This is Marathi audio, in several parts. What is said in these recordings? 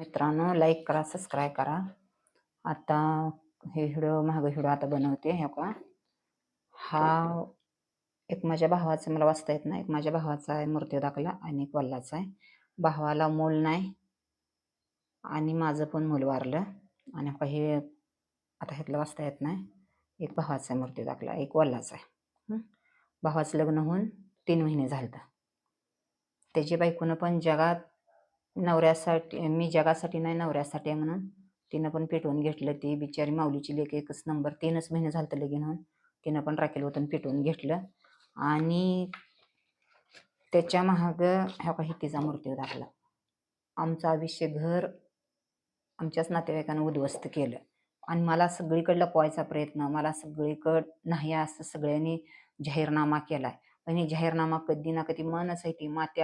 मित्रांनो, लाईक करा, सबस्क्राईब करा. आता हे मागं व्हिडिओ आता बनवते. हे का हा एक माझ्या भावाचा, मला वाचता येत नाही, एक माझ्या भावाचा आहे मूर्ती दाखला आणि एक वल्लाचा आहे. भावाला मूल नाही आणि माझं पण मूल वारलं. आणि हे आता ह्यातलं वाचता येत नाही. एक भावाचा मूर्ती दाखला, एक वल्लाचा आहे. भावाचं लग्न होऊन 3 महिने झालं. त्याची बायकोनं पण जगात नवऱ्यासाठी, मी जगासाठी नाही नवऱ्यासाठी आहे म्हणून तिनं पण पेटवून घेतलं. ती बिचारी माऊलीची लेक एकच नंबर. 3च महिने झालं लगीन होऊन तिनं पण राखेल होतं पेटवून घेतलं. आणि त्याच्या महागं ह्या काही तिचा मृत्यू दाखला. आमचं आयुष्य घर आमच्याच नातेवाईकांना उद्ध्वस्त केलं आणि मला सगळीकडे लपवायचा प्रयत्न, मला सगळीकडं नाही असं सगळ्यांनी जाहीरनामा केलाय. पण हे जाहीरनामा कधी ना कधी मनच आहे ती माती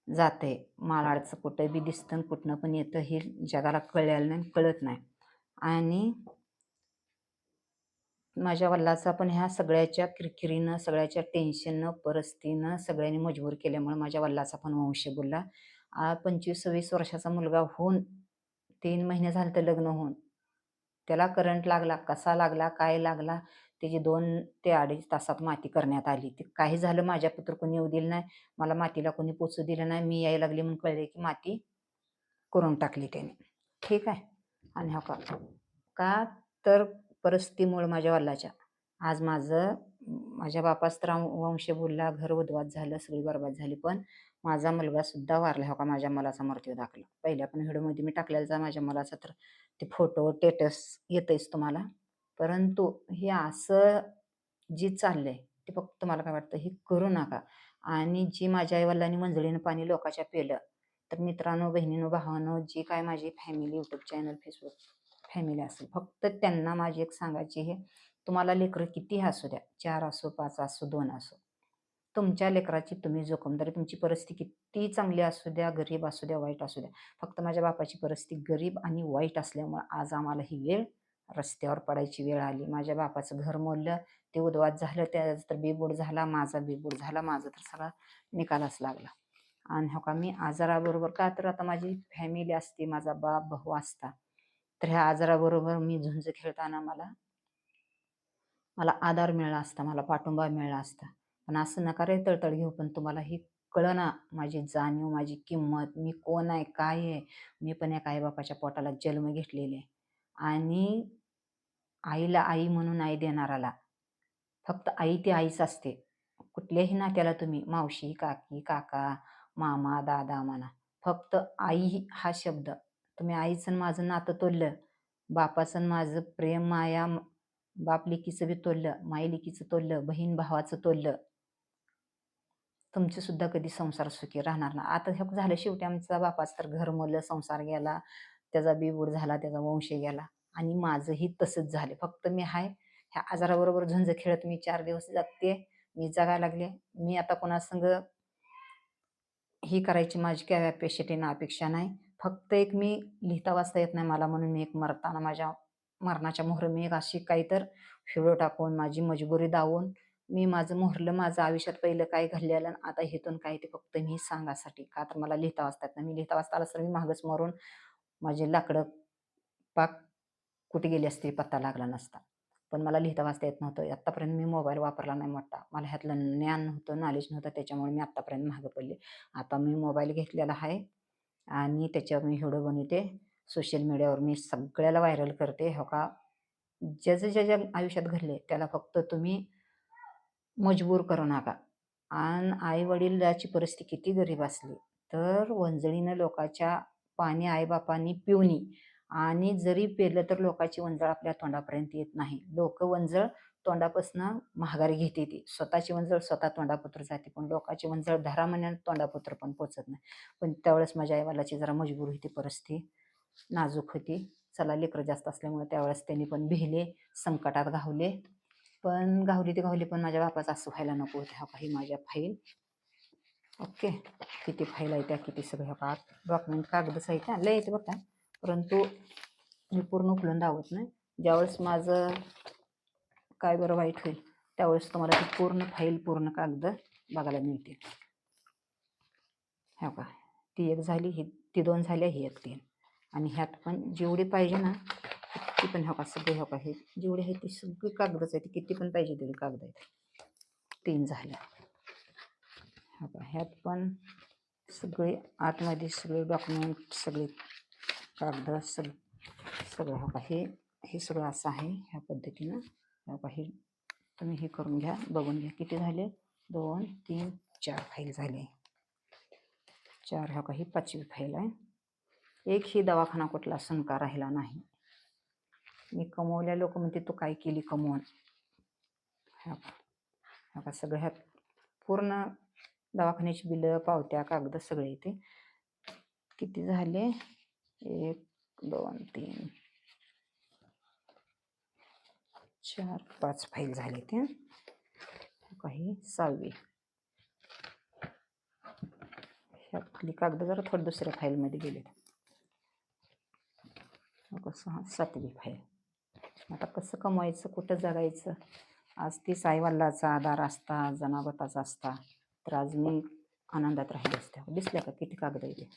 जाते. माळाडचं कुठं बी दिसतं, कुठनं पण येतं, हे जगाला कळलेलं नाही, कळत नाही. आणि माझ्या वल्लाचा पण ह्या सगळ्याच्या किरकिरीनं, सगळ्याच्या टेन्शननं, परिस्थितीनं सगळ्यांनी मजबूर केल्यामुळे माझ्या वल्लाचा पण वंश बुडला. 25-26 वर्षाचा मुलगा होऊन 3 महिने झालं तर लग्न होऊन त्याला करंट लागला. कसा लागला, काय लागला, त्याची 2 ते 2.5 तासात माती करण्यात आली. ते काही झालं, माझ्या पुत्र कोणी येऊ दिलं नाही, मला मातीला कोणी पोचू दिलं नाही. मी यायला लागली म्हणून कळले की माती करून टाकली त्याने. ठीक आहे. आणि हा का तर परिस्थितीमुळे माझ्या वल्लाच्या आज माझ्या बापाच तर वंश बोलला, घर उद्ध्वस्त झालं, सगळी बरबाद झाली. पण माझा मुलगा सुद्धा वारला. हो का, माझ्या मुलाचा मृत्यू दाखला. पहिल्या पण व्हिडिओमध्ये मी टाकलेला माझ्या मुलाचा, तर ते फोटो स्टेटस येतच तुम्हाला. परंतु हे असं जी चाललंय ते फक्त मला काय वाटतं, हे करू नका. आणि जी माझ्या आईवडिलांनी मंजळीनं पाणी लोकांच्या पेलं, तर मित्रांनो, बहिणीनो, भावांनो, जी काय माझी family, YouTube channel, Facebook family असेल, फक्त त्यांना माझी एक सांगायची हे, तुम्हाला लेकरं किती असू द्या, 4 असो, 5 असो, 2 असो, तुमच्या लेकराची तुम्ही जोखमदारी. तुमची परिस्थिती किती चांगली असू द्या, गरीब असू द्या, वाईट असू द्या. फक्त माझ्या बापाची परिस्थिती गरीब आणि वाईट असल्यामुळे आज आम्हाला ही वेळ, रस्त्यावर पडायची वेळ आली. माझ्या बापाचं घर मोडलं, ते उद्ध्वस्त झालं, त्याचा तर बेबूड झाला, माझा बेबूड झाला, माझा तर सगळा निकालच लागला. आणि हो का, मी आजाराबरोबर, का तर आता माझी फॅमिली असते, माझा बाप भाऊ असता, तर ह्या आजाराबरोबर मी झुंज खेळताना मला आधार मिळाला असता, मला पाठिंबा मिळाला असता. पण असं नका रे तळतळ घेऊ. पण तुम्हाला ही कळना माझी जाणीव, माझी किंमत, मी कोण आहे, काय आहे. मी पण एका आईबापाच्या पोटाला जन्म घेतलेले आणि आईला आई म्हणून आई देणाराला फक्त आई ती आईच असते. कुठल्याही नात्याला तुम्ही मावशी, काकी, काका, मामा, दादा म्हणा, फक्त आई हा शब्द, तुम्ही आईचं माझं नातं तोडलं, बापाचं माझं प्रेम, माया, बाप लेकीचं बी तोडलं, माई लेकीचं तोडलं, बहीण भावाचं तोडलं, तुमचे सुद्धा कधी संसार सुखी राहणार ना. आता हे झालं, शेवटी आमचा बापाच तर घर मोडलं, संसार गेला, त्याचा बिबूड झाला, त्याचा वंश गेला. आणि माझंही तसंच झालं. फक्त मी ह्या आजाराबरोबर झुंज खेळत मी 4 दिवस जगते, मी जगायला लागले. मी आता कोणासंग ही करायची माझी काय अपेक्षा नाही. फक्त एक मी लिहिता वाचता येत नाही मला, म्हणून मी एक मरताना माझ्या मरणाच्या मोहर मी एक अशी काहीतर व्हिडिओ टाकून, माझी मजबुरी दावून मी माझं मोहरलं. माझं आयुष्यात पहिलं काय घडलेलं, आता हेतून काय, ते फक्त मी सांगासाठी. का तर मला लिहिता वाचता येत नाही. मी लिहिता वाचता आलं तर मी मागच मरून माझे लाकडं पाक कुठे गेली असती पत्ता लागला नसता. पण मला लिहिता वाचता येत नव्हतं. आत्तापर्यंत मी मोबाईल वापरला नाही मोठा. मला ह्यातलं ज्ञान नव्हतं, नॉलेज नव्हतं, त्याच्यामुळे मी आत्तापर्यंत मागं पडले. आता मी मोबाईल घेतलेला आहे आणि त्याच्यावर मी व्हिडिओ बनवते. सोशल मीडियावर मी सगळ्याला व्हायरल करते. हो का, ज्याच्या आयुष्यात घडले त्याला फक्त तुम्ही मजबूर करू नका. आणि आई वडिलाची परिस्थिती किती गरीब असली तर वंजळीनं लोकाच्या पाणी आईबापांनी पिऊनी, आणि जरी पेलं तर लोकाची वंजळ आपल्या तोंडापर्यंत येत नाही. लोक वंजळ तोंडापासून महागारी घेते, ती स्वतःची वंजळ स्वतः तोंडापत्र जाते, पण लोकाची वंजळ धरा म्हणून तोंडापत्र पण पोचत नाही. पण त्यावेळेस माझ्या आईवडिलाची जरा मजबूर होती, परिस्थिती नाजूक होती. चला, लेकरं जास्त असल्यामुळे त्यावेळेस त्यांनी पण भिले, संकटात घावले. पण गावली पण माझ्या बापाचं असं व्हायला नको होतं. हा काही माझ्या फाईल, ओके, किती फाईल आहे त्या, किती सगळ्या पाक डॉक्युमेंट कागदच आहे का, लय येते बघा. परंतु मी पूर्ण उकलून दावत नाही. ज्यावेळेस माझं काय बरं वाईट होईल त्यावेळेस तुम्हाला ती पूर्ण फाईल, पूर्ण कागद बघायला मिळते. हो का, ती एक झाली. ही ती 2 झाल्या, ही एक 3 आणि ह्यात पण जेवढी पाहिजे ना ती पण हो का सगळे हो का हे जेवढे आहेत ती सगळी कागदच आहे, किती पण पाहिजे तेवढी कागद आहेत. 3 झाल्या. हो का ह्यात पण सगळे आतमध्ये सगळे डॉक्युमेंट सगळे कागद सगळं हो का हे सगळं असं आहे. ह्या पद्धतीनं हो का हे तुम्ही हे करून घ्या, बघून घ्या किती झाले. 2 3 4 फाईल झाले. 4 हो का ही 5वी फाईल आहे. एकही दवाखाना कुठला शंका राहिला नाही. मी कमवल्या लोक म्हणते तू काय केली कमवून. हो का सगळं ह्यात पूर्ण दवाखान्याची बिलं पावत्या कागद सगळे इथे किती झाले. 1 2 3 4 5 फाईल झाले ते काही 6वी. ह्यातली कागद जरा थोडं दुसऱ्या फाईलमध्ये गेले. कसं 7वी फाईल. आता कसं कमवायचं कुठं जगायचं. आज ती साईवल्लाचा आधार असता जनावताचा असता तर आज मी आनंदात राहिले असते. दिसल्या का किती कागद येते.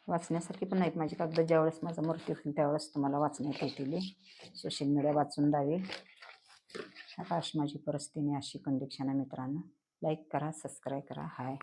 वाचण्यासारखी पण नाहीत माझी कागद. ज्यावेळेस माझा मृत्यू होईल त्यावेळेस तुम्हाला वाचण्यात येतील. सोशल मीडिया वाचून द्यावी. आता अशी माझी परिस्थिती अशी कंडिशन आहे मित्रांनो. लाईक करा, सबस्क्राईब करा. हाय.